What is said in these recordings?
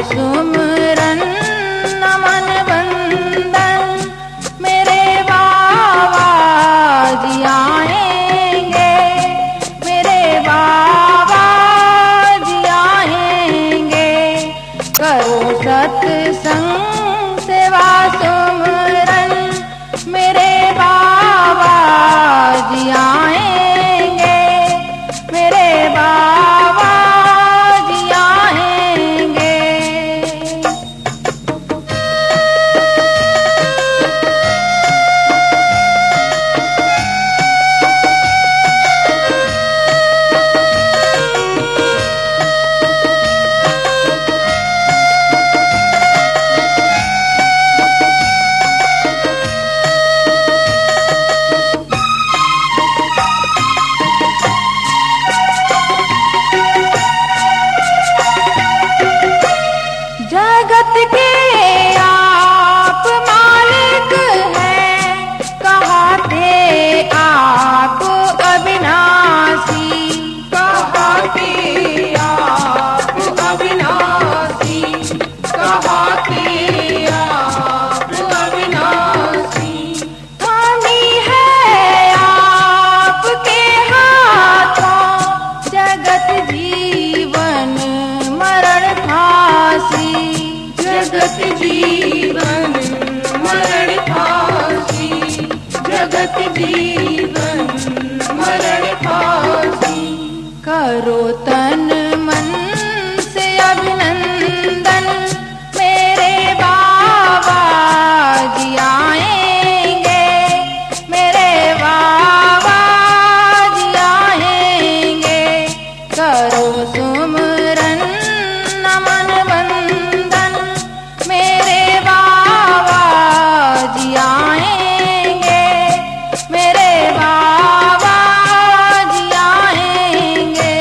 सुमरन नमन वंदन मेरे बाबा जी आएंगे, मेरे बाबा जी आएंगे। करो सत्संग सेवा सुमरन मेरे बाबा जी आएंगे, मेरे बाबा जी आएंगे। जगत के आप मालिक हैं, कहाते आप अविनाशी, कहाते आप अविनाशी, कहाते आप अविनाशी। थामी है आपके हाथों जगत जीवन मरण फांसी, जगत जीवन मरण फांसी, जगत जीवन मरण फांसी। करो तन मन से अभिनंदन मेरे बाबा जी आएंगे, मेरे बाबा जी आएंगे। करो सुमरन नमन वंदन मेरे बाबा जी आएंगे, मेरे बाबा जी आएंगे।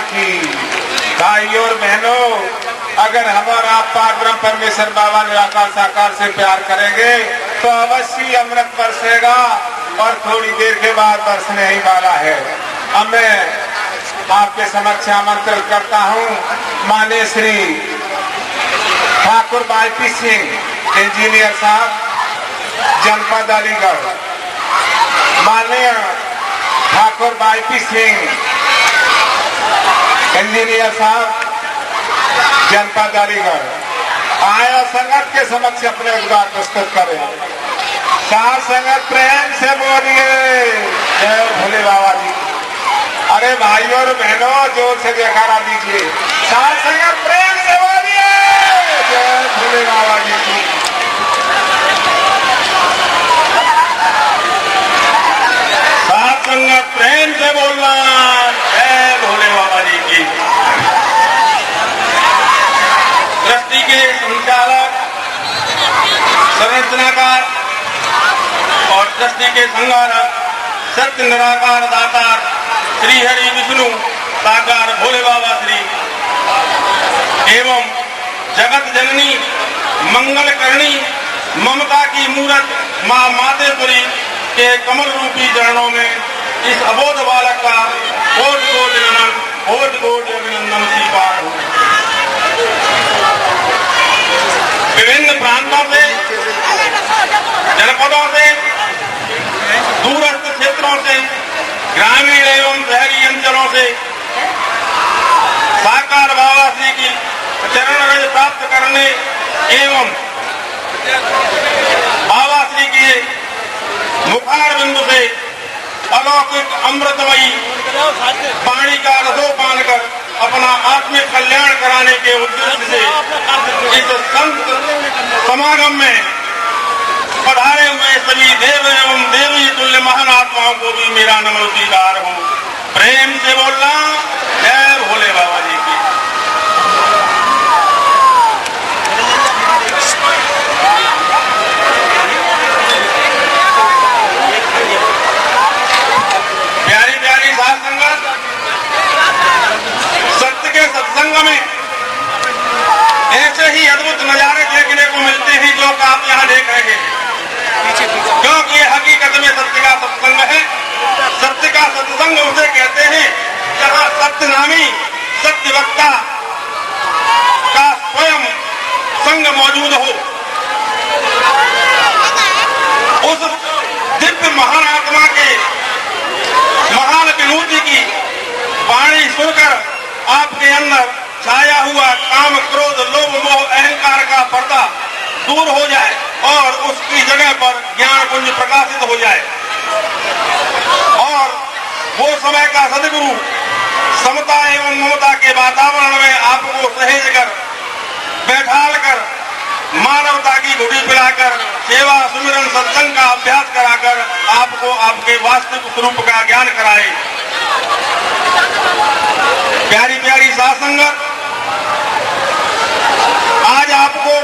की। भाइयों और बहनों, अगर हम और आप पाक ब्रह्म परमेश्वर बाबा निराकार साकार से प्यार करेंगे तो अवश्य अमृत बरसेगा और थोड़ी देर के बाद बरसने ही वाला है। अब मैं आपके समक्ष आमंत्रित करता हूँ माननीय श्री ठाकुर बालपी सिंह इंजीनियर साहब, जनपद अलीगढ़। माननीय ठाकुर बालपी सिंह इंजीनियर साहब, जनपद अलीगढ़, आया संगत के समक्ष अपने उद्गार प्रस्तुत करें। साथ संगत प्रेम से बोलिए जय भोले बाबा जी। अरे भाइयों और बहनों, जोर से जयकारा दीजिए। साथ संगत प्रेम से बोलिए जय भोले बाबा जी की। साथ संगत प्रेम से बोलना जय भोले बाबा जी की। ट्रस्टी के संचालक, संरचनाकार और ट्रस्टी के संघारक सत्य निराकार दातार श्री हरि विष्णु साकार भोले बाबा श्री एवं जगत जननी मंगल करणी ममता की मूरत मां मातेश्वरी के कमल रूपी चरणों में इस अबोध बालक का कोटि कोटि नमन, कोटि कोटि अभिनंदन स्वीकार हो। विभिन्न प्रांतों से, जनपदों से, दूरस्थ क्षेत्रों से, ग्रामीण एवं शहरी अंचलों से साकार बाबा श्री की चरण रज प्राप्त करने एवं बाबा श्री के मुखार बिंदु से अलौकिक अमृतमयी पानी का रसोपान कर अपना आत्मिक कल्याण कराने के उद्देश्य से इस संत समागम में पधारे हुए सभी देव एवं देवी तुल्य महान आत्माओं को भी मेरा नमन स्वीकार हो। प्रेम से बोलना जय भोले बाबा जी की। प्यारी प्यारी साध संगत, सत्य के सत्संग में ऐसे ही अद्भुत नजारे देखने को मिलते हैं जो आप यहाँ देख रहे हैं, क्योंकि ये हकीकत में सत्य का सत्संग है। सत्य का सत्संग उसे कहते हैं जहाँ सत्य नामी सत्य वक्ता का स्वयं संग मौजूद हो। उस दिव्य महान आत्मा के महान विभूति की वाणी सुनकर आपके अंदर छाया हुआ काम, क्रोध, लोभ, मोह, अहंकार का पर्दा दूर हो जाए और उसकी जगह पर ज्ञान पुंज प्रकाशित हो जाए और वो समय का सदगुरु समता एवं ममता के वातावरण में आपको सहेज कर बैठाल कर मानवता की घुटी पिलाकर सेवा सुमिरन सत्संग का अभ्यास कराकर आपको आपके वास्तविक स्वरूप का ज्ञान कराए। प्यारी प्यारी साध संगत, आज आपको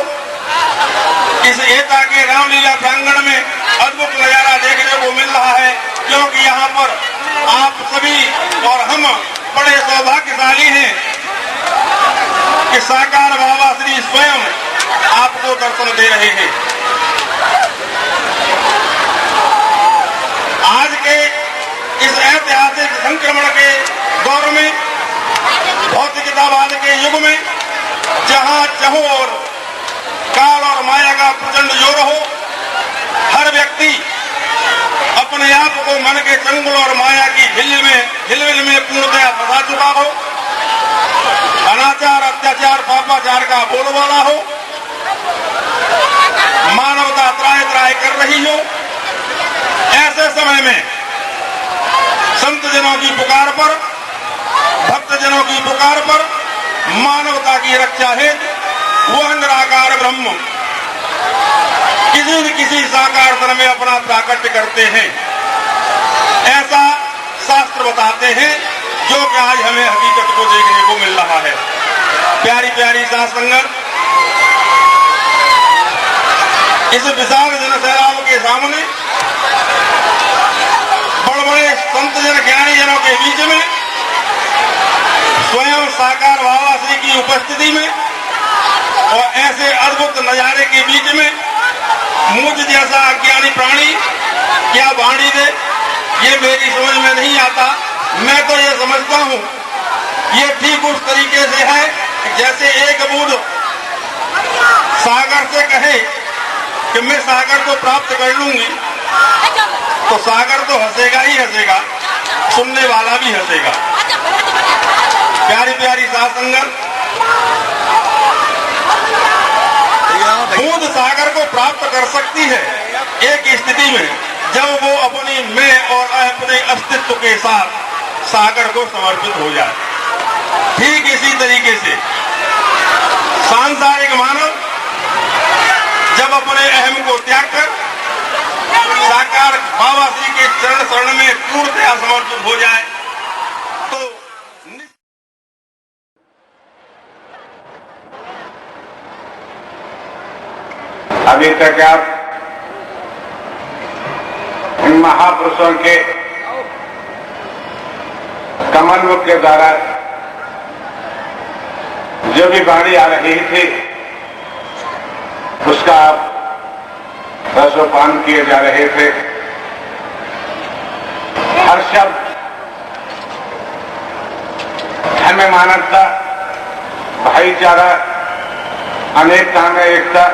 इस एता के रामलीला प्रांगण में अद्भुत नजारा देखने को मिल रहा है, क्योंकि यहाँ पर आप सभी और हम बड़े सौभाग्यशाली हैं कि साकार बाबा श्री स्वयं आपको दर्शन दे रहे हैं। आज के इस ऐतिहासिक संक्रमण के दौर में, भौतिकतावाद के युग में, जहाँ चाहो और काल और माया का प्रचंड जोर हो, हर व्यक्ति अपने आप को मन के चंगुल और माया की हिलमिल में पूर्णतया फंसा चुका हो, अनाचार, अत्याचार, पापाचार का बोलबाला हो, मानवता त्राय त्राय कर रही हो। ऐसे समय में संत जनों की पुकार पर, भक्त जनों की पुकार पर मानवता की रक्षा है वह निराकार ब्रह्म किसी न किसी साकार तन में अपना प्राकट्य करते हैं, ऐसा शास्त्र बताते हैं, जो कि आज हमें हकीकत को देखने को मिल रहा है। प्यारी प्यारी साध संगत, इस विशाल जनसैलाब के सामने बड़े बड़े संत जन ज्ञानी जनों के बीच में उपस्थिति में और ऐसे अद्भुत नजारे के बीच में मुझ जैसा अज्ञानी प्राणी क्या वाणी दे, ये मेरी समझ में नहीं आता। मैं तो ये समझता हूँ ये ठीक उस तरीके से है जैसे एक बूंद सागर से कहे कि मैं सागर को प्राप्त कर लूंगी, तो सागर तो हंसेगा ही हंसेगा, सुनने वाला भी हंसेगा। प्यारी प्यारी साथ संगत, बूंद सागर को प्राप्त कर सकती है एक स्थिति में जब वो अपनी मैं और अपने अस्तित्व के साथ सागर को समर्पित हो जाए। ठीक इसी तरीके से सांसारिक मानव जब अपने अहम को त्याग कर साकार बाबा श्री के चरण शरण में पूर्णतया समर्पित हो जाए तो अभी तक आप इन महापुरुषों के कमल मुख के द्वारा जो भी वाणी आ रही थी उसका रसोपान किए जा रहे थे। हर शब्द हमें मानवता, भाईचारा, अनेकता में एकता,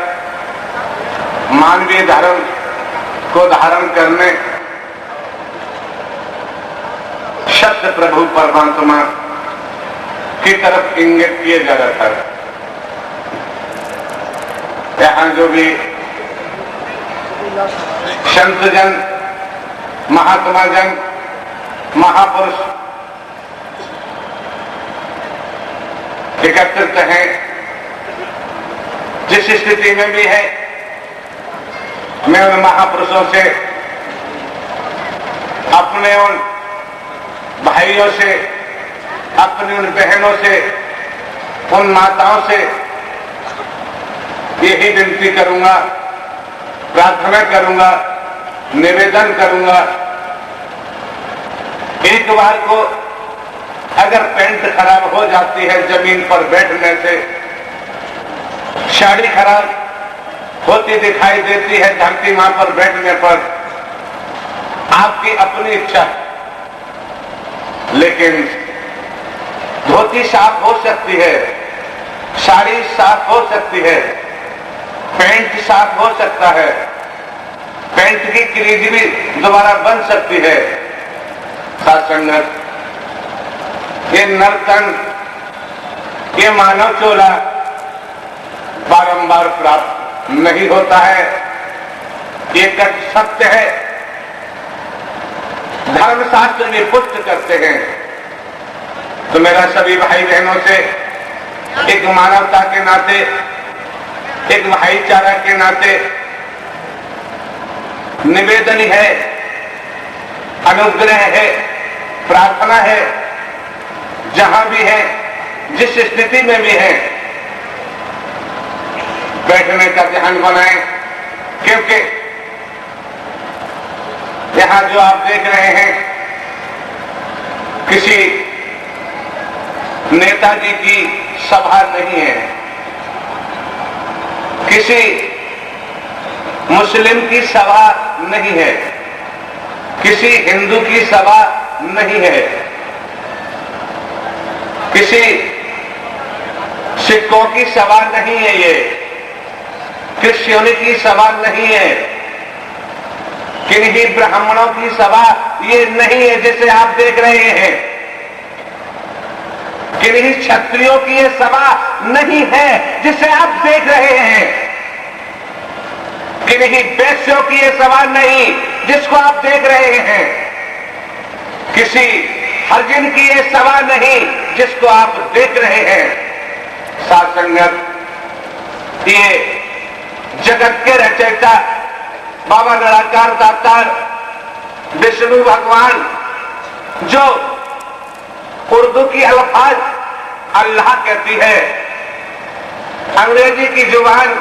मानवीय धर्म को धारण करने सत्य प्रभु परमात्मा की तरफ इंगित किए जा रहा था। यहाँ जो भी संत जन, महात्मा जन, महापुरुष एकत्रित हैं, जिस स्थिति में भी है, मैं उन महापुरुषों से, अपने उन भाइयों से, अपनी उन बहनों से, उन माताओं से यही विनती करूंगा, प्रार्थना करूंगा, निवेदन करूंगा। एक बार को अगर पैंट खराब हो जाती है जमीन पर बैठने से, साड़ी खराब होती दिखाई देती है धरती मां पर बैठने पर, आपकी अपनी इच्छा, लेकिन धोती साफ हो सकती है, साड़ी साफ हो सकती है, पैंट साफ हो सकता है, पैंट की क्रीज भी दोबारा बन सकती है। साथ संगत, ये नर्तन, ये मानव चोला बारंबार प्राप्त नहीं होता है, ये सत्य है, धर्मशास्त्र में पुष्ट करते हैं। तो मेरा सभी भाई बहनों से एक मानवता के नाते, एक भाईचारा के नाते निवेदन है, अनुग्रह है, प्रार्थना है, जहां भी है, जिस स्थिति में भी है, बैठने का ध्यान बनाएं, क्योंकि यहां जो आप देख रहे हैं किसी नेताजी की सभा नहीं है, किसी मुस्लिम की सभा नहीं है, किसी हिंदू की सभा नहीं है, किसी सिखों की सभा नहीं है, ये क्रिश्चियनों की सभा नहीं है, किन्हीं ब्राह्मणों की सभा ये नहीं है जिसे आप देख रहे हैं, किन्हीं क्षत्रियों की ये सभा नहीं है जिसे आप देख रहे हैं, किन्हीं वैश्यों की ये सभा नहीं जिसको आप देख रहे हैं, किसी हरिजन की ये सभा नहीं जिसको आप देख रहे हैं। साथ संगत, ये जगत के रचयिता बाबा निराकार दातार विष्णु भगवान, जो उर्दू की अल्फाज अल्लाह कहती है, अंग्रेजी की जुबान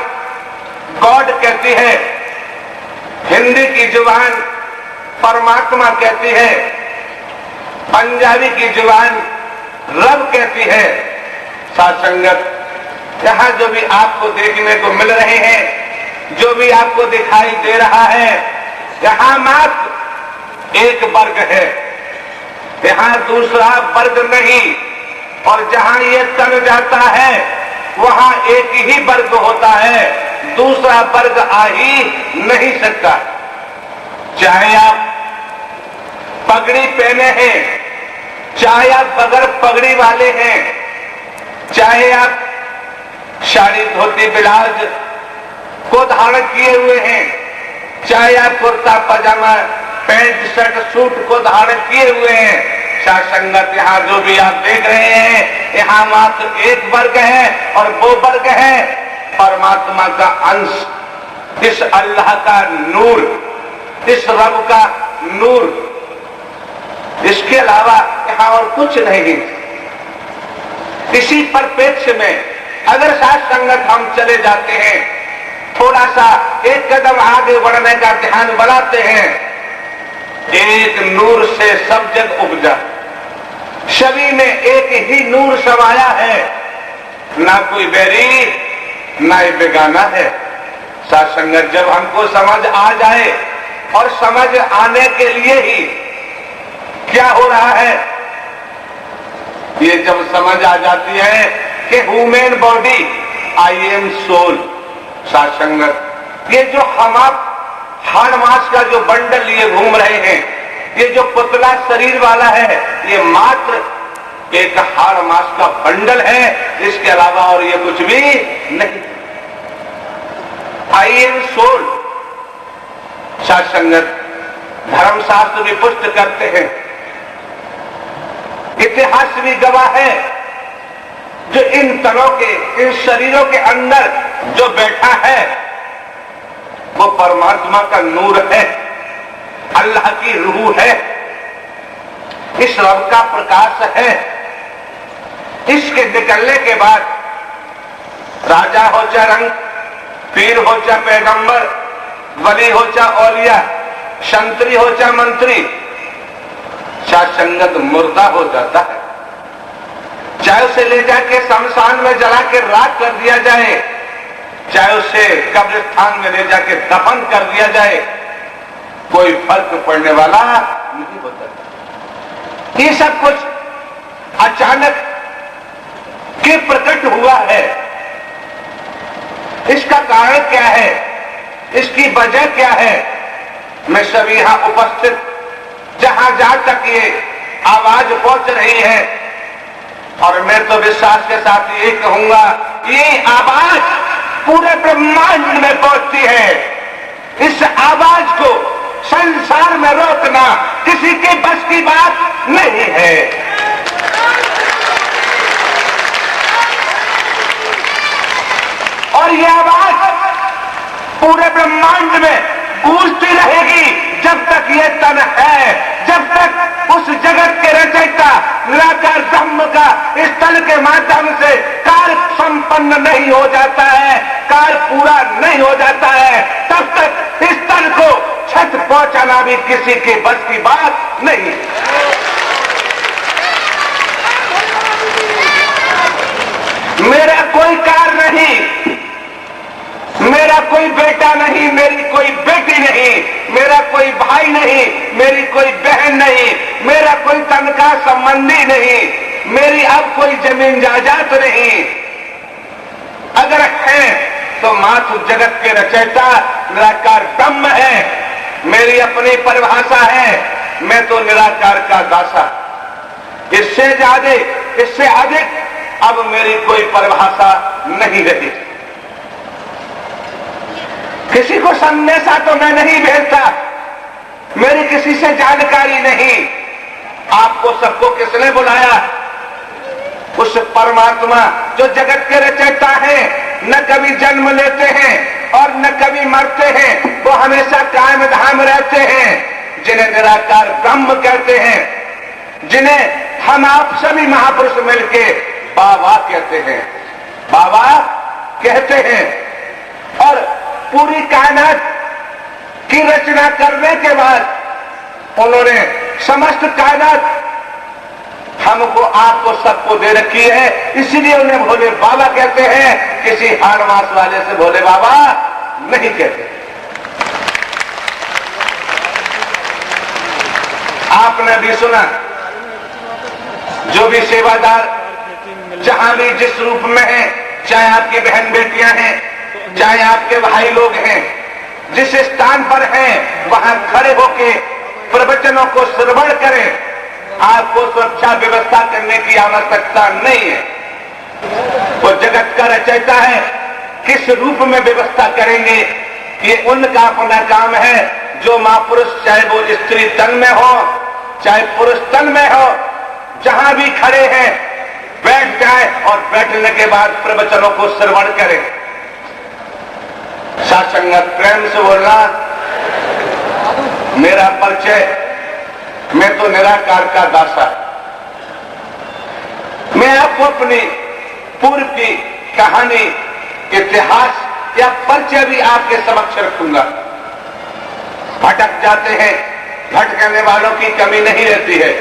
गॉड कहती है, हिंदी की जुबान परमात्मा कहती है, पंजाबी की जुबान रब कहती है, साथ संगत, यहाँ जो भी आपको देखने को मिल रहे हैं, जो भी आपको दिखाई दे रहा है, यहाँ मात्र एक वर्ग है, यहाँ दूसरा वर्ग नहीं। और जहाँ ये तन जाता है वहाँ एक ही वर्ग होता है, दूसरा वर्ग आ ही नहीं सकता। चाहे आप पगड़ी पहने हैं, चाहे आप बगैर पगड़ी वाले हैं, चाहे आप साड़ी धोती ब्लाउज को धारण किए हुए हैं, चाहे आप कुर्ता पजामा पैंट शर्ट सूट को धारण किए हुए हैं, साथ संगत यहाँ जो भी आप देख रहे हैं, यहाँ मात्र एक वर्ग है और वो वर्ग है परमात्मा का अंश, इस अल्लाह का नूर, इस रब का नूर। इसके अलावा यहाँ और कुछ नहीं। इसी परिप्रेक्ष्य में अगर साथ संगत हम चले जाते हैं, थोड़ा सा एक कदम आगे बढ़ने का ध्यान बनाते हैं, एक नूर से सब जग उपजा, सभी में एक ही नूर समाया है, ना कोई बैरी ना बेगाना है। साथ संगत जब हमको समझ आ जाए, और समझ आने के लिए ही क्या हो रहा है, ये जब समझ आ जाती है कि human body I am soul. साथ संगत ये जो हम आप हाड़ मास का जो बंडल लिए घूम रहे हैं, ये जो पुतला शरीर वाला है, ये मात्र एक हाड़ मास का बंडल है, इसके अलावा और ये कुछ भी नहीं। I am soul. साथ संगत धर्मशास्त्र भी पुष्ट करते हैं, इतिहास भी गवाह है, जो इन तनों के, इन शरीरों के अंदर जो बैठा है वो परमात्मा का नूर है, अल्लाह की रूह है, इस रब का प्रकाश है। इसके निकलने के बाद राजा हो चाहे रंग, पीर हो चाहे पैगंबर, वली हो चाहे औलिया, संतरी हो चाहे मंत्री, साथ संगत मुर्दा हो जाता है। चाहे उसे ले जाके शमशान में जला के राख कर दिया जाए, चाहे उसे कब्रिस्तान में ले जाके दफन कर दिया जाए, कोई फर्क पड़ने वाला नहीं होता। ये सब कुछ अचानक के प्रकट हुआ है। इसका कारण क्या है, इसकी वजह क्या है, मैं सभी यहां उपस्थित जहां जहां तक ये आवाज पहुंच रही है, और मैं तो विश्वास के साथ ये कहूंगा, ये आवाज पूरे ब्रह्मांड में पहुंचती है। इस आवाज को संसार में रोकना किसी के बस की बात नहीं है। और ये आवाज पूरे ब्रह्मांड में गूंजती रहेगी जब तक ये तन है, जब तक उस जगत के रचयिता निराकार ब्रह्म का इस तन के माध्यम से कार्य संपन्न नहीं हो जाता है, कार्य पूरा नहीं हो जाता है, तब तक इस तन को छत पहुंचाना भी किसी के बस की बात नहीं। मेरा कोई कार्य नहीं, मेरा कोई बेटा नहीं, मेरी कोई बेटी नहीं, मेरा कोई भाई नहीं, मेरी कोई बहन नहीं, मेरा कोई तन का संबंधी नहीं, मेरी अब कोई जमीन जायदाद नहीं। अगर है तो मात्र जगत के रचयिता निराकार ब्रह्म है। मेरी अपनी परिभाषा है, मैं तो निराकार का दासा। इससे ज्यादा, इससे अधिक अब मेरी कोई परिभाषा नहीं रही। किसी को संदेशा तो मैं नहीं भेजता, मेरी किसी से जानकारी नहीं। आपको सबको किसने बुलाया? उस परमात्मा जो जगत के रचयिता है, न कभी जन्म लेते हैं और न कभी मरते हैं, वो हमेशा कायम धाम रहते हैं, जिन्हें निराकार ब्रह्म कहते हैं, जिन्हें हम आप सभी महापुरुष मिलके बाबा कहते हैं, बाबा कहते हैं। और पूरी कायनात की रचना करने के बाद उन्होंने समस्त कायनात हमको आपको सबको दे रखी है, इसलिए उन्हें भोले बाबा कहते हैं। किसी हाड़ मास वाले से भोले बाबा नहीं कहते। आपने भी सुना, जो भी सेवादार जहां भी जिस रूप में है, चाहे आपकी बहन बेटियां हैं, चाहे आपके भाई लोग हैं, जिस स्थान पर हैं वहां खड़े होके प्रवचनों को श्रवण करें। आपको सुरक्षा व्यवस्था करने की आवश्यकता नहीं है। वो जगत का रचयिता है, किस रूप में व्यवस्था करेंगे ये उनका अपना काम है। जो महापुरुष, चाहे वो स्त्री तन में हो चाहे पुरुष तन में हो, जहां भी खड़े हैं बैठ जाए और बैठने के बाद प्रवचनों को श्रवण करें। सासंगत प्रेम से बोलना। मेरा परिचय, मैं तो निराकार का दासा। मैं आपको अपनी पूर्व की कहानी, इतिहास या परिचय भी आपके समक्ष रखूंगा। भटक जाते हैं, भटकने वालों की कमी नहीं रहती है।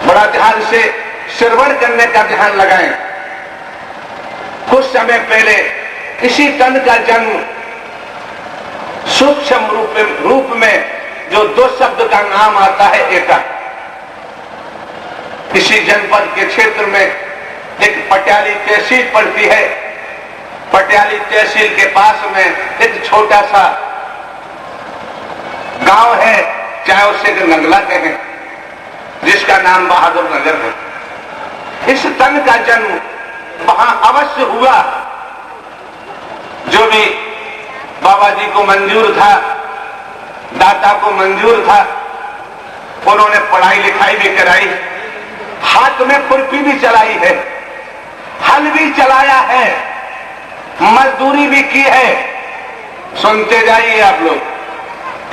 बड़ा ध्यान से श्रवण करने का ध्यान लगाएं। कुछ समय पहले इसी तन का जन्म सूक्ष्म रूप में जो दो शब्द का नाम आता है एका। इसी जनपद के क्षेत्र में एक पटियाली तहसील पड़ती है। पटियाली तहसील के पास में एक छोटा सा गांव है, चाहे उसे नंगला कहें, जिसका नाम बहादुर नगर है। इस तन का जन्म वहां अवश्य हुआ। जो भी बाबा जी को मंजूर था, दाता को मंजूर था, उन्होंने पढ़ाई लिखाई भी कराई, हाथ में खुरपी भी चलाई है, हल भी चलाया है, मजदूरी भी की है। सुनते जाइए आप लोग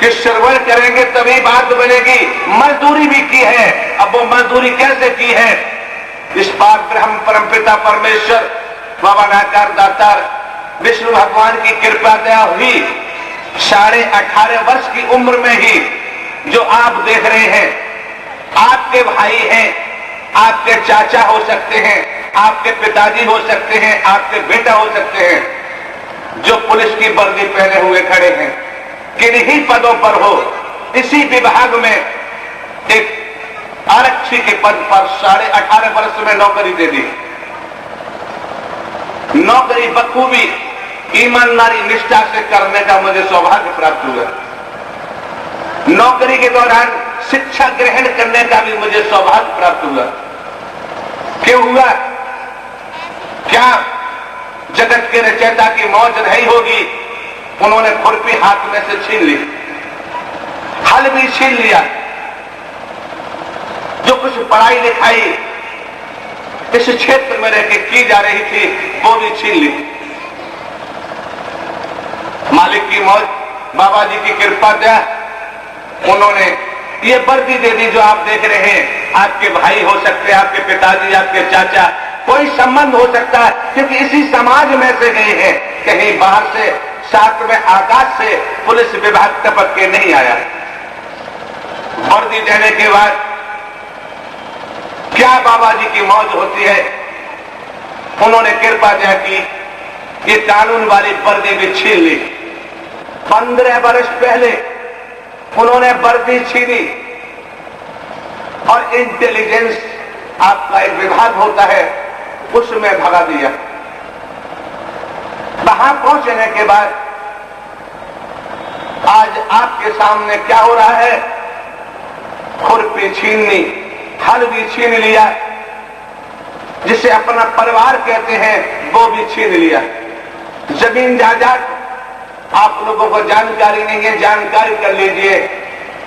कि श्रवण करेंगे तभी बात बनेगी। मजदूरी भी की है। अब वो मजदूरी कैसे की है? इस पार ब्रह्म परमपिता परमेश्वर बाबा नाकार दातार विष्णु भगवान की कृपा दया हुई। 18.5 वर्ष की उम्र में ही जो आप देख रहे हैं, आपके भाई हैं, आपके चाचा हो सकते हैं, आपके पिताजी हो सकते हैं, आपके बेटा हो सकते हैं, जो पुलिस की वर्दी पहने हुए खड़े हैं, किन्हीं पदों पर हो। इसी विभाग में एक आरक्षी के पद पर 18.5 वर्ष में नौकरी दे दी। नौकरी बखूबी ईमानदारी निष्ठा से करने का मुझे सौभाग्य प्राप्त हुआ। नौकरी के दौरान शिक्षा ग्रहण करने का भी मुझे सौभाग्य प्राप्त हुआ। क्यों हुआ? क्या जगत के रचयिता की मौज रही होगी? उन्होंने खुरपी हाथ में से छीन ली, हल भी छीन लिया। जो कुछ पढ़ाई लिखाई इस क्षेत्र में रहकर की जा रही थी वो भी छीन ली। मालिक की मौज, बाबा जी की कृपा दया, उन्होंने ये वर्दी दे दी जो आप देख रहे हैं। आपके भाई हो सकते हैं, आपके पिताजी, आपके चाचा, कोई संबंध हो सकता है, क्योंकि इसी समाज में से गए हैं। कहीं बाहर से, साथ में आकाश से पुलिस विभाग टपक के नहीं आया। वर्दी देने के बाद क्या बाबा जी की मौज होती है? उन्होंने कृपा दया की, ये कानून वाली वर्दी भी छीन ली। 15 वर्ष पहले उन्होंने वर्दी छीनी और इंटेलिजेंस आपका एक विभाग होता है, उसमें भगा दिया। वहां पहुंचने के बाद आज आपके सामने क्या हो रहा है? खुरपी छीननी, हल भी छीन लिया, जिसे अपना परिवार कहते हैं वो भी छीन लिया। जमीन जायदाद आप लोगों को जानकारी नहीं है, जानकारी कर लीजिए।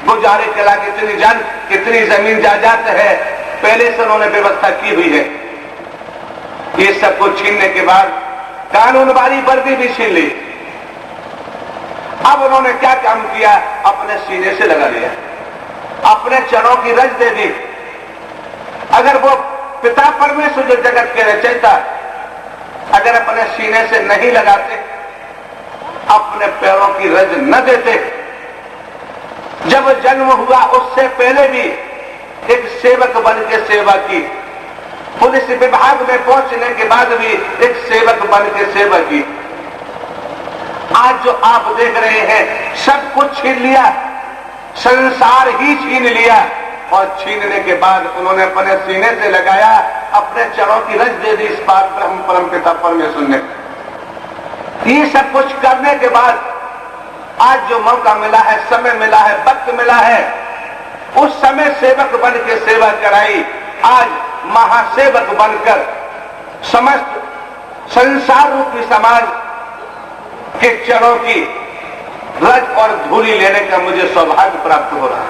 गुजारे कला कितनी जमीन जायदाद है, पहले से उन्होंने व्यवस्था की हुई है। ये सब कुछ छीनने के बाद कानून वाली वर्दी भी छीन ली। अब उन्होंने क्या काम किया? अपने सीने से लगा लिया, अपने चरणों की रज दे दी। अगर वो पिता परमेश्वर जो जगत के रचयिता अगर अपने सीने से नहीं लगाते, अपने पैरों की रज न देते, जब जन्म हुआ उससे पहले भी एक सेवक बन के सेवा की, पुलिस विभाग में पहुंचने के बाद भी एक सेवक बन के सेवा की। आज जो आप देख रहे हैं सब कुछ छीन लिया, संसार ही छीन लिया, और छीनने के बाद उन्होंने अपने सीने से लगाया, अपने चरणों की रज दे दी इस पार ब्रह्म परम पिता परमेश्वर ने। ये सब कुछ करने के बाद आज जो मौका मिला है, समय मिला है, वक्त मिला है, उस समय सेवक बन के सेवा कराई। आज महासेवक बनकर समस्त संसार रूपी समाज के चरणों की रज और धूली लेने का मुझे सौभाग्य प्राप्त हो रहा है।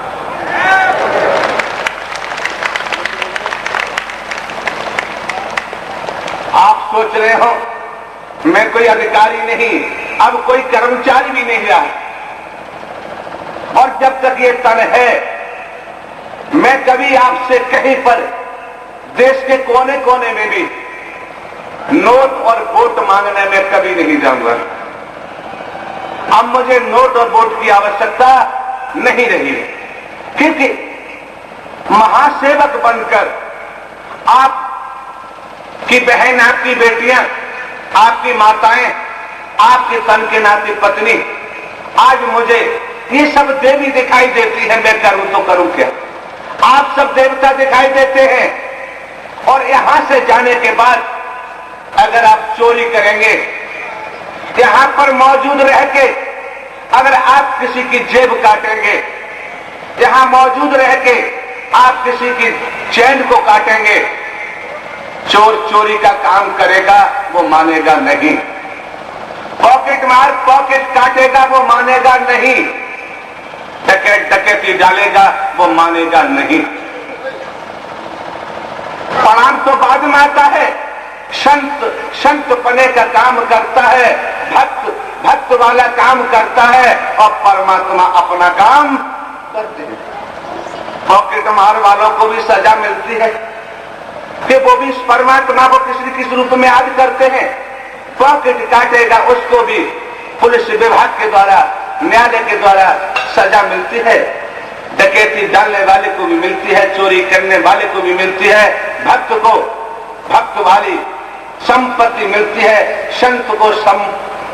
आप सोच रहे हो मैं कोई अधिकारी नहीं, अब कोई कर्मचारी भी नहीं रहा, और जब तक ये तन है मैं कभी आपसे कहीं पर देश के कोने कोने में भी नोट और वोट मांगने में कभी नहीं जाऊंगा। अब मुझे नोट और वोट की आवश्यकता नहीं रही है, क्योंकि महासेवक बनकर आपकी बहन, आपकी बेटियां, आपकी माताएं, आपके तन के नाते पत्नी, आज मुझे ये सब देवी दिखाई देती है, मैं करूं तो करूं क्या? आप सब देवता दिखाई देते हैं, और यहां से जाने के बाद अगर आप चोरी करेंगे, यहां पर मौजूद रह के अगर आप किसी की जेब काटेंगे, यहां मौजूद रह के आप किसी की चैन को काटेंगे, चोर चोरी का काम करेगा वो मानेगा नहीं, पॉकेट मार पॉकेट काटेगा वो मानेगा नहीं, डकैत डकैती डालेगा वो मानेगा नहीं। प्रणाम तो बाद में आता है, संत संत पने का काम करता है, भक्त भक्त वाला काम करता है, और परमात्मा अपना काम करते हैं। पॉकेट मार वालों को भी सजा मिलती है कि वो भी परमात्मा को किसी किस रूप में याद करते हैं। पॉकेट काटेगा उसको भी पुलिस विभाग के द्वारा, न्यायालय के द्वारा सजा मिलती है, डकैती डालने वाले को भी मिलती है, चोरी करने वाले को भी मिलती है, भक्त को भक्त वाली संपत्ति मिलती है, संत को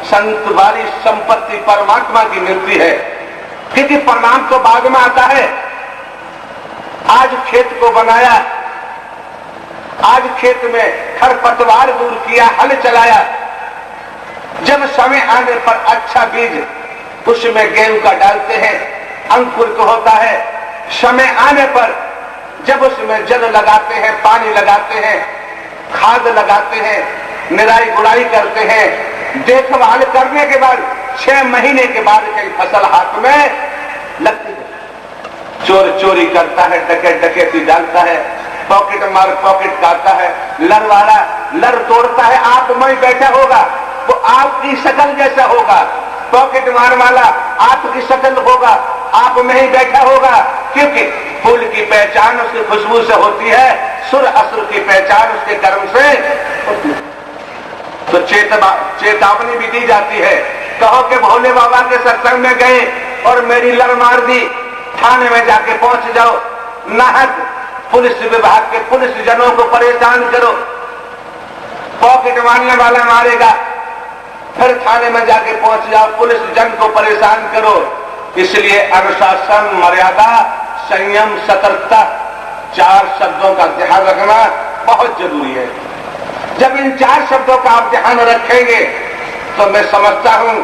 संत वाली संपत्ति परमात्मा की मिलती है, क्योंकि परिणाम तो बाद में आता है। आज खेत को बनाया, आज खेत में खरपतवार दूर किया, हल चलाया, जब समय आने पर अच्छा बीज उसमें गेहूं का डालते हैं, अंकुर को होता है, समय आने पर जब उसमें जल लगाते हैं, पानी लगाते हैं, खाद लगाते हैं, निराई गुड़ाई करते हैं, देखभाल करने के बाद 6 महीने के बाद कई फसल हाथ में लगती है। चोर चोरी करता है, डकैत डकैती डालता है, पॉकेट मार पॉकेट काटता है, लर वाला लर तोड़ता है, आप में बैठा होगा वो आपकी शकल जैसा होगा, पॉकेट मार वाला आपकी शकल होगा, आप में ही बैठा होगा, क्योंकि फूल की पहचान उसकी खुशबू से होती है, सुर असुर की पहचान उसके कर्म से होती है। तो चेतावनी भी दी जाती है, कहो कि भोले बाबा के सत्संग में गए और मेरी लर मार दी, थाने में जाके पहुंच जाओ, नाहक पुलिस विभाग के पुलिस जनों को परेशान करो, पॉकेट मारने वाला मारेगा, फिर थाने में जाके पहुंच जाओ, पुलिस जन को परेशान करो। इसलिए अनुशासन, मर्यादा, संयम, सतर्कता, 4 शब्दों का ध्यान रखना बहुत जरूरी है। जब इन 4 शब्दों का आप ध्यान रखेंगे तो मैं समझता हूं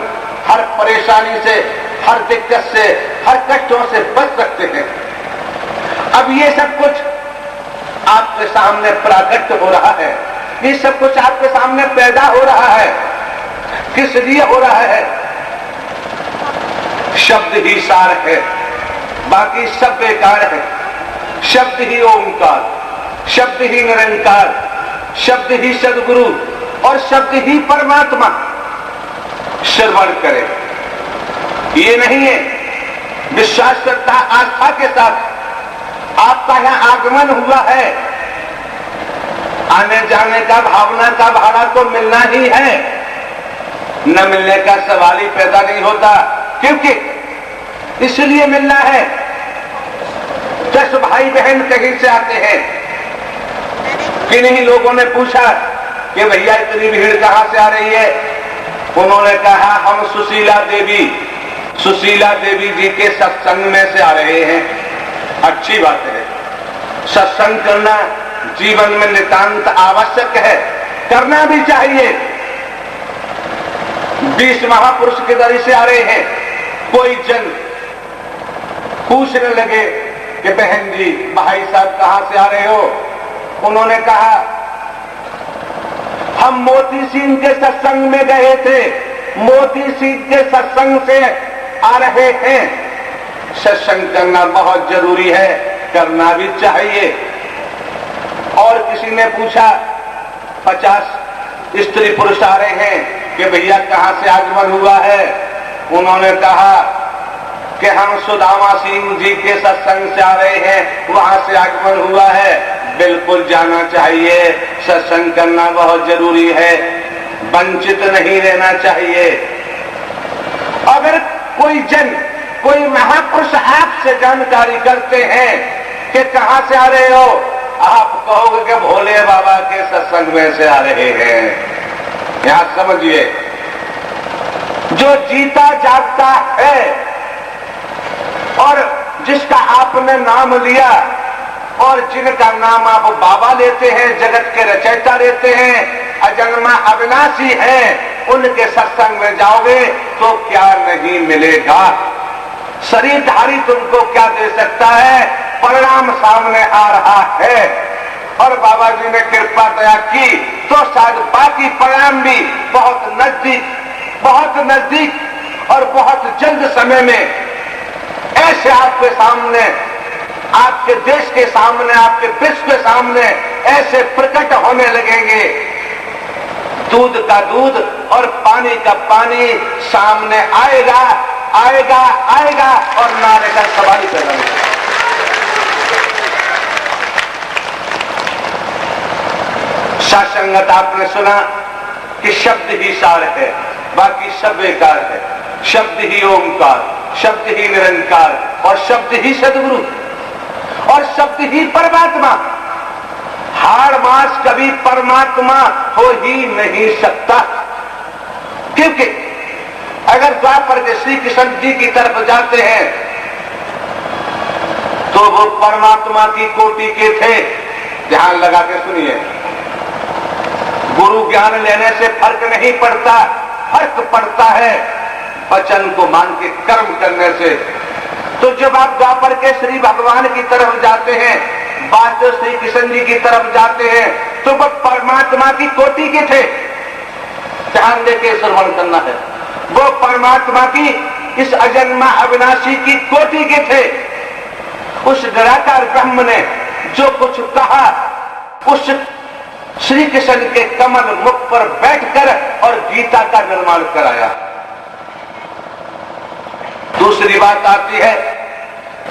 हर परेशानी से, हर दिक्कत से, हर कष्टों से बच सकते हैं। अब ये सब कुछ आपके सामने प्राकट हो रहा है, ये सब कुछ आपके सामने पैदा हो रहा है, किस लिए हो रहा है? शब्द ही सार है, बाकी सब बेकार है। शब्द ही ओंकार, शब्द ही निरंकार, शब्द ही सदगुरु और शब्द ही परमात्मा। श्रवण करें, ये नहीं है विश्वास श्रद्धा आस्था के साथ आपका यहां आगमन हुआ है, आने जाने का भावना का भाड़ा तो मिलना ही है, न मिलने का सवाल ही पैदा नहीं होता, क्योंकि इसलिए मिलना है 10 भाई बहन कहीं से आते हैं। किन्हीं लोगों ने पूछा कि भैया इतनी भीड़ कहां से आ रही है? उन्होंने कहा हम सुशीला देवी जी के सत्संग में से आ रहे हैं। अच्छी बात है, सत्संग करना जीवन में नितांत आवश्यक है, करना भी चाहिए। 20 महापुरुष के दर से आ रहे हैं। कोई जन पूछने लगे कि बहन जी, भाई साहब कहां से आ रहे हो? उन्होंने कहा हम मोती सिंह के सत्संग में गए थे, मोती सिंह के सत्संग से आ रहे हैं। सत्संग करना बहुत जरूरी है, करना भी चाहिए। और किसी ने पूछा 50 स्त्री पुरुष आ रहे हैं कि भैया कहां से आगमन हुआ है? उन्होंने कहा कि हम सुदामा सिंह जी के सत्संग से आ रहे हैं, वहां से आगमन हुआ है। बिल्कुल जाना चाहिए, सत्संग करना बहुत जरूरी है, वंचित नहीं रहना चाहिए। अगर कोई जन, कोई महापुरुष आपसे जानकारी करते हैं कि कहां से आ रहे हो, आप कहोगे कि भोले बाबा के सत्संग में से आ रहे हैं। यहां समझिए, जो जीता जागता है और जिसका आपने नाम लिया और जिनका नाम आप बाबा लेते हैं, जगत के रचयिता लेते हैं, अजन्मा अविनाशी हैं, उनके सत्संग में जाओगे तो क्या नहीं मिलेगा? शरीरधारी तुमको क्या दे सकता है? परिणाम सामने आ रहा है। और बाबा जी ने कृपा दया की तो शायद बाकी परिणाम भी बहुत नजदीक और बहुत जल्द समय में ऐसे आपके सामने, आपके देश के सामने, आपके विश्व के सामने ऐसे प्रकट होने लगेंगे। दूध का दूध और पानी का पानी सामने आएगा और ना लेकर सवारी करेंगे। सासंगत आपने सुना कि शब्द ही सार है, बाकी सब बेकार है। शब्द ही ओंकार, शब्द ही निरंकार और शब्द ही सदगुरु और शब्द ही परमात्मा। हाड़ मास कभी परमात्मा हो ही नहीं सकता, क्योंकि अगर द्वापर के श्री कृष्ण जी की तरफ जाते हैं तो वो परमात्मा की कोटि के थे। ध्यान लगा के सुनिए, गुरु ज्ञान लेने से फर्क नहीं पड़ता, फर्क पड़ता है वचन को मान के कर्म करने से। तो जब आप द्वापर के श्री भगवान की तरफ जाते हैं, वास्तव श्री कृष्ण जी की तरफ जाते हैं, तो वो परमात्मा की कोटि के थे। ध्यान देके श्रवण करना है, वो परमात्मा की इस अजन्मा अविनाशी की कोटि के थे। उस निराकार ब्रह्म ने जो कुछ कहा, उस श्री कृष्ण के कमल मुख पर बैठकर और गीता का निर्माण कराया। दूसरी बात आती है,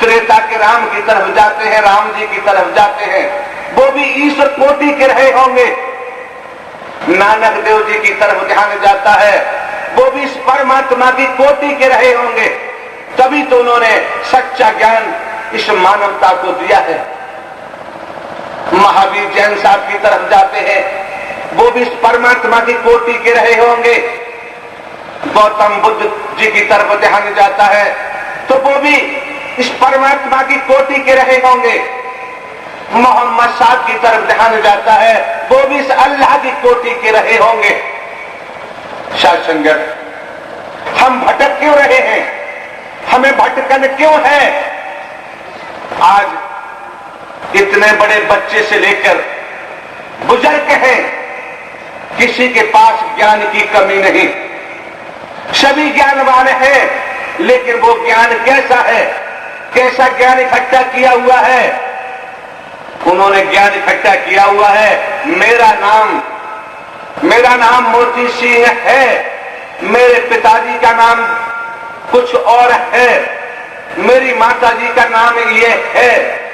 त्रेता के राम की तरफ जाते हैं, राम जी की तरफ जाते हैं, वो भी ईश्वर कोटि के रहे होंगे। नानक देव जी की तरफ ध्यान जाता है, वो भी इस परमात्मा की कोटि के रहे होंगे, तभी तो उन्होंने सच्चा ज्ञान इस मानवता को दिया है। महावीर जैन साहब की तरफ जाते हैं, वो भी इस परमात्मा की कोटि के रहे होंगे। गौतम बुद्ध जी की तरफ ध्यान जाता है तो वो भी इस परमात्मा की कोटि के रहे होंगे। मोहम्मद साहब की तरफ ध्यान जाता है, वो भी इस अल्लाह की कोटि के रहे होंगे। साध संगत, हम भटक क्यों रहे हैं? हमें भटकन क्यों है? आज इतने बड़े बच्चे से लेकर बुजुर्ग हैं, किसी के पास ज्ञान की कमी नहीं, सभी ज्ञानवान हैं, लेकिन वो ज्ञान कैसा है? कैसा ज्ञान इकट्ठा किया हुआ है? उन्होंने ज्ञान इकट्ठा किया हुआ है, मेरा नाम मोती सिंह है, मेरे पिताजी का नाम कुछ और है, मेरी माता जी का नाम ये है,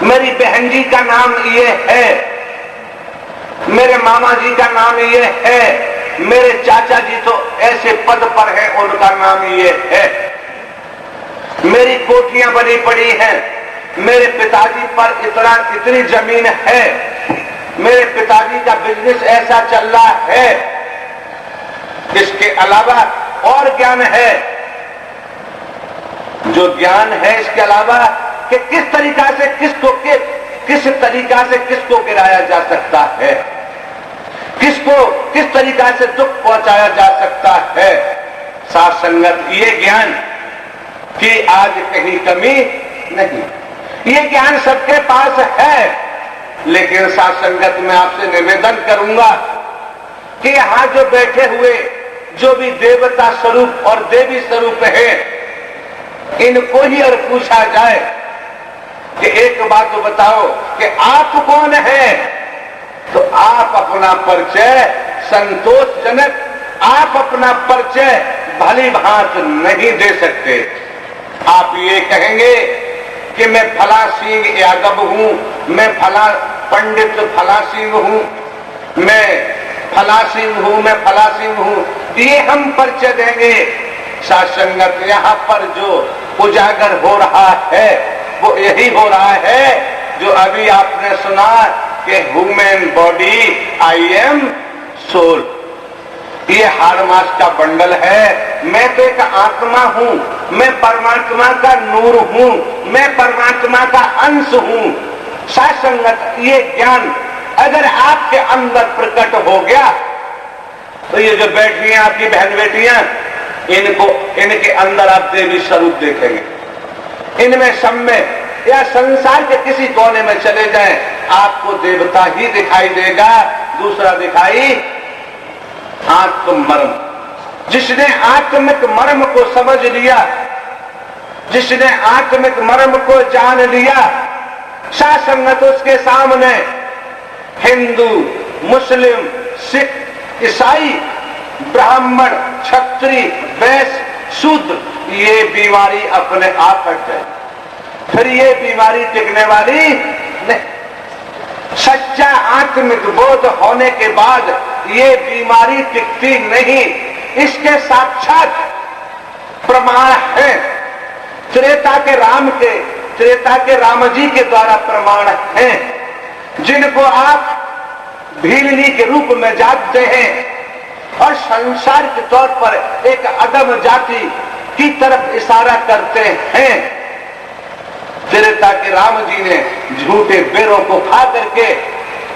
मेरी बहन जी का नाम ये है, मेरे मामा जी का नाम ये है, मेरे चाचा जी तो ऐसे पद पर हैं, उनका नाम ये है। मेरी कोठियां बनी पड़ी हैं, मेरे पिताजी पर इतनी जमीन है, मेरे पिताजी का बिजनेस ऐसा चल रहा है, इसके अलावा और ज्ञान है। जो ज्ञान है इसके अलावा कि किस तरीका से किसको गिराया जा सकता है, किस तरीका से दुख पहुंचाया जा सकता है। साथ संगत ये ज्ञान की आज कहीं कमी नहीं, ये ज्ञान सबके पास है। लेकिन साथ संगत में आपसे निवेदन करूंगा कि यहां जो बैठे हुए जो भी देवता स्वरूप और देवी स्वरूप है, इनको ही और पूछा जाए कि एक बात तो बताओ कि आप कौन है, तो आप अपना परिचय संतोषजनक, आप अपना परिचय भली भांति नहीं दे सकते। आप ये कहेंगे कि मैं फला सिंह यादव हूं, मैं फला पंडित फला सिंह हूं, मैं फला सिंह हूं, मैं फला सिंह हूं, ये हम परिचय देंगे। सासंगत यहाँ पर जो उजागर हो रहा है वो यही हो रहा है जो अभी आपने सुना कि human body I am soul, ये हाड़ मास का बंडल है। मैं तो एक आत्मा हूं, मैं परमात्मा का नूर हूं, मैं परमात्मा का अंश हूं। सासंगत ये ज्ञान अगर आपके अंदर प्रकट हो गया तो ये जो बैठी हैं आपकी बहन बेटियां, इनके अंदर आप देवी स्वरूप देखेंगे। इनमें सब में या संसार के किसी कोने में चले जाएं, आपको देवता ही दिखाई देगा, दूसरा दिखाई आत्म मर्म। जिसने आत्मिक मर्म को समझ लिया, जिसने आत्मिक मर्म को जान लिया, सासंगत उसके सामने हिंदू, मुस्लिम, सिख, ईसाई, ब्राह्मण, क्षत्रिय, वैश्य, शूद्र, ये बीमारी अपने आप हट जाए। फिर ये बीमारी टिकने वाली नहीं। सच्चा आत्मिक बोध होने के बाद ये बीमारी टिकती नहीं। इसके साक्षात प्रमाण है त्रेता के राम जी के द्वारा प्रमाण हैं, जिनको आप भीलनी के रूप में जानते हैं और संसार के तौर पर एक अदम जाति की तरफ इशारा करते हैं। त्रेता के राम जी ने झूठे बेरों को खा करके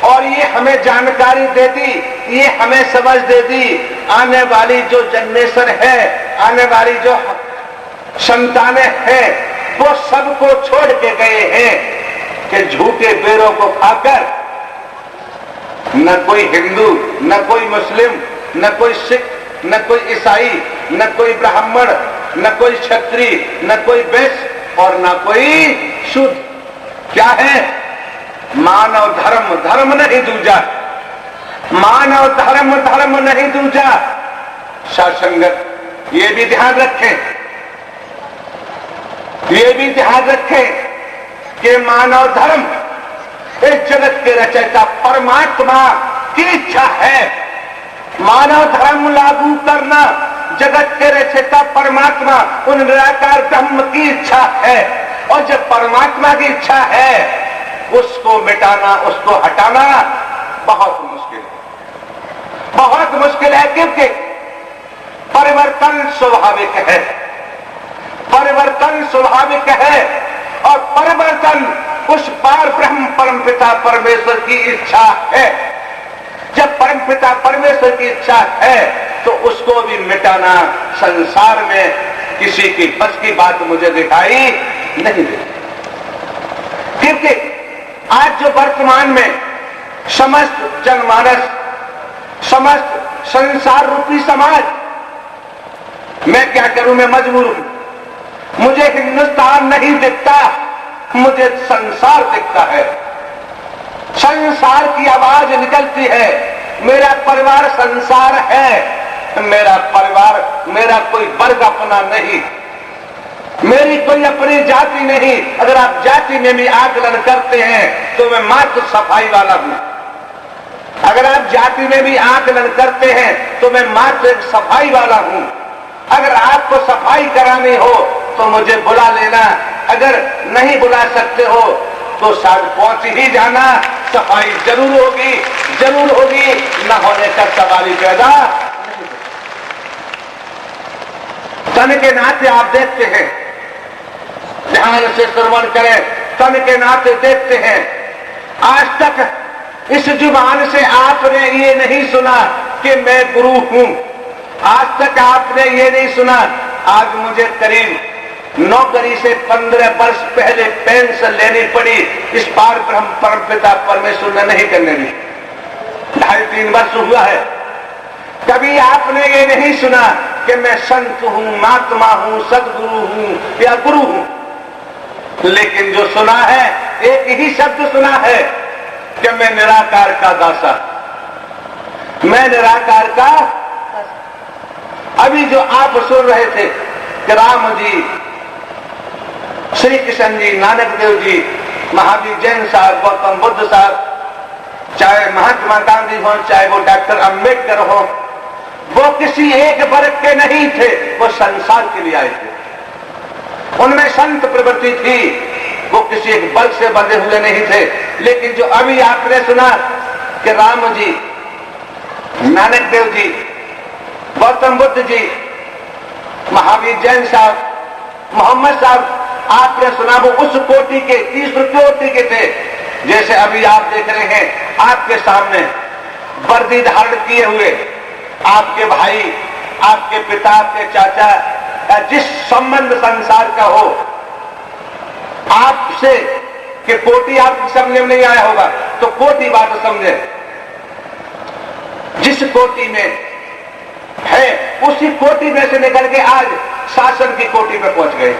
और ये हमें जानकारी देती, ये हमें समझ देती, आने वाली जो जनरेशन है, आने वाली जो संतानें हैं, वो सबको छोड़ के गए हैं कि झूठे बेरों को खाकर न कोई हिंदू, न कोई मुस्लिम, न कोई सिख, न कोई ईसाई, न कोई ब्राह्मण, न कोई क्षत्रिय, न कोई वैश्य और न कोई शुद्ध। क्या है? मानव धर्म धर्म नहीं दूजा, मानव धर्म धर्म नहीं दूजा। सासंगत ये भी ध्यान रखें, ये भी ध्यान रखें कि मानव धर्म इस जगत के रचयिता परमात्मा की इच्छा है। मानव धर्म लागू करना जगत के रचयिता परमात्मा उन निराकार ब्रह्म की इच्छा है, और जब परमात्मा की इच्छा है उसको मिटाना, उसको हटाना बहुत मुश्किल है, बहुत मुश्किल है। क्योंकि परिवर्तन स्वाभाविक है, परिवर्तन स्वाभाविक है, और परिवर्तन उस पार ब्रह्म परमपिता परमेश्वर की इच्छा है। जब परमपिता परमेश्वर की इच्छा है तो उसको भी मिटाना संसार में किसी की बस की बात मुझे दिखाई नहीं देती। क्योंकि आज जो वर्तमान में समस्त जनमानस, समस्त संसार रूपी समाज, मैं क्या करूं, मैं मजबूर हूं। मुझे हिंदुस्तान नहीं दिखता, मुझे संसार दिखता है। संसार की आवाज निकलती है। मेरा परिवार संसार है, मेरा परिवार, मेरा कोई वर्ग अपना नहीं, मेरी कोई अपनी जाति नहीं। अगर आप जाति में भी आकलन करते हैं तो मैं मात्र सफाई वाला हूं। अगर आप जाति में भी आकलन करते हैं तो मैं मात्र एक सफाई वाला हूं। अगर आपको सफाई करानी हो तो मुझे बुला लेना, अगर नहीं बुला सकते हो तो शायद पहुंच ही जाना, सफाई जरूर होगी, न होने का सवाल ही पैदा। तन के नाते आप देखते हैं, ध्यान से श्रवण करें, तन के नाते देखते हैं, आज तक इस जुबान से आपने ये नहीं सुना कि मैं गुरु हूं, आज तक आपने ये नहीं सुना। आज मुझे करीब नौकरी से 15 वर्ष पहले पेंशन लेनी पड़ी, इस पार ब्रह्म परम पिता परमेश्वर ने नहीं करने दी, 2.5-3 वर्ष हुआ है। कभी आपने ये नहीं सुना कि मैं संत हूं, महात्मा हूं, सदगुरु हूं या गुरु हूं, लेकिन जो सुना है एक ही शब्द सुना है कि मैं निराकार का दासा, मैं निराकार का। अभी जो आप सुन रहे थे कि राम जी, श्री कृष्ण जी, नानक देव जी, महावीर जैन साहब, गौतम बुद्ध साहब, चाहे महात्मा गांधी हो, चाहे वो डॉक्टर अंबेडकर हो, वो किसी एक वर्ग के नहीं थे, वो संसार के लिए आए थे। उनमें संत प्रवृत्ति थी, वो किसी एक बल से बंधे हुए नहीं थे। लेकिन जो अभी आपने सुना कि राम जी, नानक देव जी, गौतम बुद्ध जी, महावीर जैन साहब, मोहम्मद साहब, आपने सुना, वो उस कोटि के, तीसरी कोटि के थे। जैसे अभी आप देख रहे हैं आपके सामने वर्दी धारण किए हुए आपके भाई, आपके पिता, आपके चाचा, या जिस संबंध संसार का हो आपसे, कि कोटि आपकी समझ में नहीं आया होगा तो कोटि बात समझे। जिस कोटि में है उसी कोटि में से निकल के आज शासन की कोटि में पहुंच गए।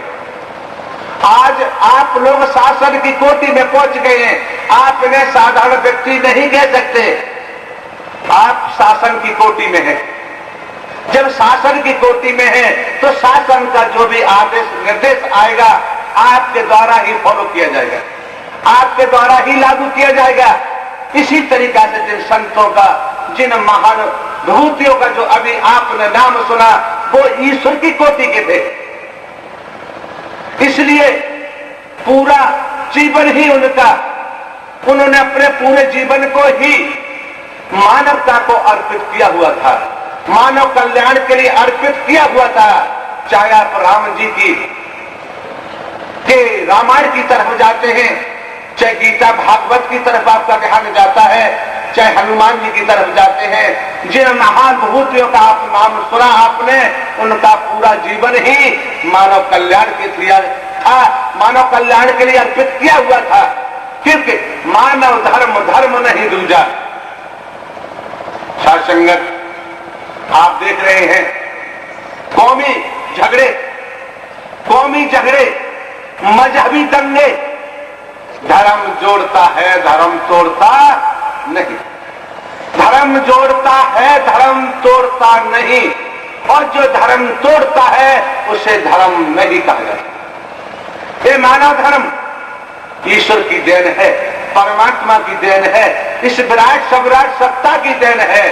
आज आप लोग शासन की कोटि में पहुंच गए हैं, आप इन्हें साधारण व्यक्ति नहीं कह सकते, आप शासन की कोटि में हैं। जब शासन की कोटि में है तो शासन का जो भी आदेश निर्देश आएगा आपके द्वारा ही फॉलो किया जाएगा, आपके द्वारा ही लागू किया जाएगा। इसी तरीका से जिन संतों का, जिन महान विभूतियों का जो अभी आपने नाम सुना, वो ईश्वर की कोटि के थे। इसलिए पूरा जीवन ही उनका, उन्होंने अपने पूरे जीवन को ही मानवता को अर्पित किया हुआ था, मानव कल्याण के लिए अर्पित किया हुआ था। चाहे आप राम जी की के रामायण की तरफ जाते हैं, चाहे गीता भागवत की तरफ आपका ध्यान जाता है, चाहे हनुमान जी की तरफ जाते हैं, जिन महान विभूतियों का आप नाम सुना आपने, उनका पूरा जीवन ही मानव कल्याण के लिए था, मानव कल्याण के लिए अर्पित किया हुआ था। क्योंकि मानव धर्म धर्म नहीं दूजा। साथ संगत आप देख रहे हैं कौमी झगड़े, मजहबी दंगे, धर्म जोड़ता है, धर्म तोड़ता नहीं, धर्म जोड़ता है, धर्म तोड़ता नहीं, और जो धर्म तोड़ता है उसे धर्म नहीं कहा जाता। ये मानव धर्म ईश्वर की देन है, परमात्मा की देन है, इस विराट सम्राट सत्ता की देन है,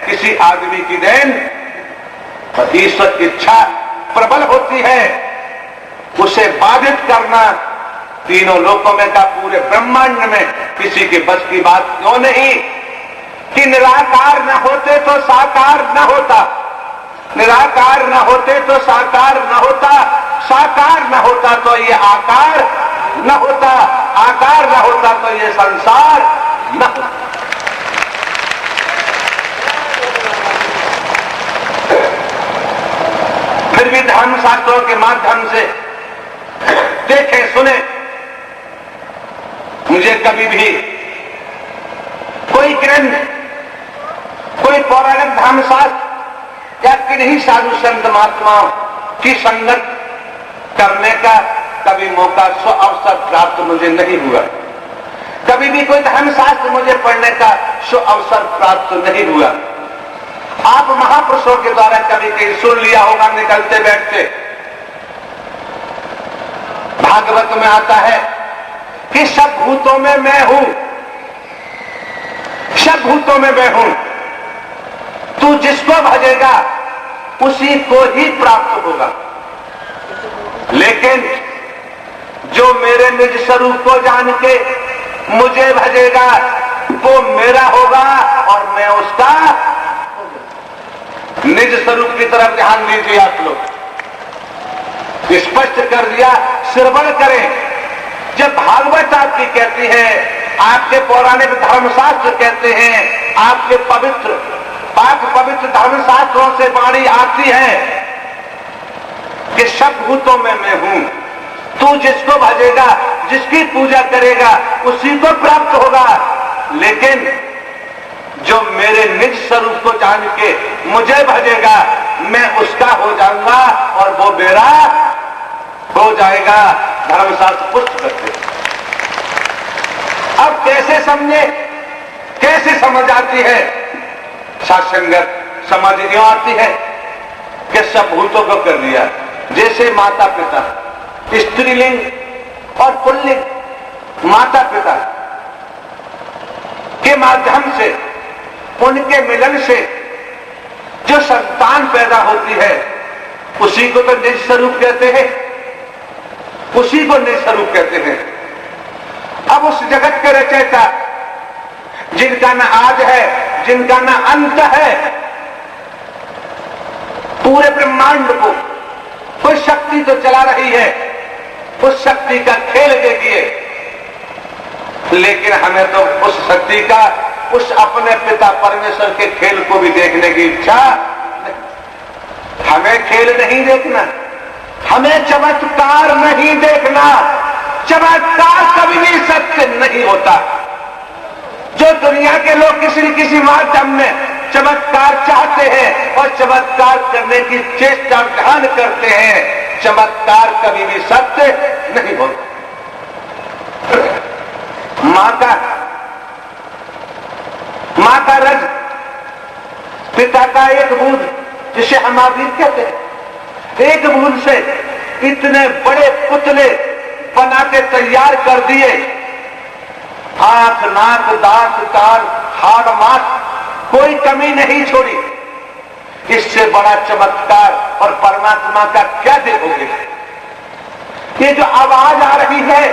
किसी आदमी की देन। और ईश्वर की इच्छा प्रबल होती है, उसे बाधित करना तीनों लोकों में का, पूरे ब्रह्मांड में किसी के बस की बात क्यों नहीं। कि निराकार न होते तो साकार न होता, निराकार न होते तो साकार न होता, साकार न होता तो ये आकार न होता, आकार न होता तो ये संसार न होता। फिर भी धर्म शास्त्रों के माध्यम से देखें, सुने, मुझे कभी भी कोई ग्रंथ, कोई पौराणिक धर्मशास्त्र या किन्हीं साधु संत महात्माओं की संगत करने का कभी मौका, अवसर प्राप्त मुझे नहीं हुआ। कभी भी कोई धर्मशास्त्र मुझे पढ़ने का अवसर प्राप्त नहीं हुआ। आप महापुरुषों के द्वारा कभी कहीं सुन लिया होगा निकलते बैठते। भागवत में आता है कि सब भूतों में मैं हूं, सब भूतों में मैं हूं, तू जिसको भजेगा उसी को ही प्राप्त होगा। लेकिन जो मेरे निज स्वरूप को जान के मुझे भजेगा वो मेरा होगा और मैं उसका। निज स्वरूप की तरफ ध्यान दीजिए आप लोग, स्पष्ट कर दिया, श्रवण करें। जब भागवत आपकी कहती है, आपके पौराणिक धर्मशास्त्र कहते हैं, आपके पवित्र पाक पवित्र धर्मशास्त्रों से वाणी आती है कि सब भूतों में मैं हूं, तू जिसको भजेगा, जिसकी पूजा करेगा उसी को प्राप्त होगा। लेकिन जो मेरे निज स्वरूप को जान के मुझे भजेगा मैं उसका हो जाऊंगा और वो मेरा हो जाएगा। धर्मशास्त्र पुष्ट करते। अब कैसे समझे, कैसे समझ आती है? सत्संगत समझ नहीं आती है कि सब भूतों को कर दिया। जैसे माता पिता, स्त्रीलिंग और पुल्लिंग, माता पिता के माध्यम से, उनके मिलन से जो संतान पैदा होती है उसी को तो निज स्वरूप कहते हैं, उसी को निज स्वरूप कहते हैं। अब उस जगत के रचयिता जिनका न आद है, जिनका न अंत है, पूरे ब्रह्मांड को कोई शक्ति तो चला रही है, उस शक्ति का खेल देखिए। लेकिन हमें तो उस शक्ति का, उस अपने पिता परमेश्वर के खेल को भी देखने की इच्छा नहीं। हमें खेल नहीं देखना, हमें चमत्कार नहीं देखना। चमत्कार कभी भी सत्य नहीं होता। जो दुनिया के लोग किसी न किसी माध्यम में चमत्कार चाहते हैं और चमत्कार करने की चेष्टा ध्यान करते हैं, चमत्कार कभी भी सत्य नहीं होता। मां का रज, पिता का एक बूंद, जिसे हम अमृत कहते हैं, एक बूंद से इतने बड़े पुतले बना के तैयार कर दिए। आंख, नाक, दांत, कान, हाड़, मांस, कोई कमी नहीं छोड़ी। इससे बड़ा चमत्कार और परमात्मा का क्या देखोगे? ये जो आवाज आ रही है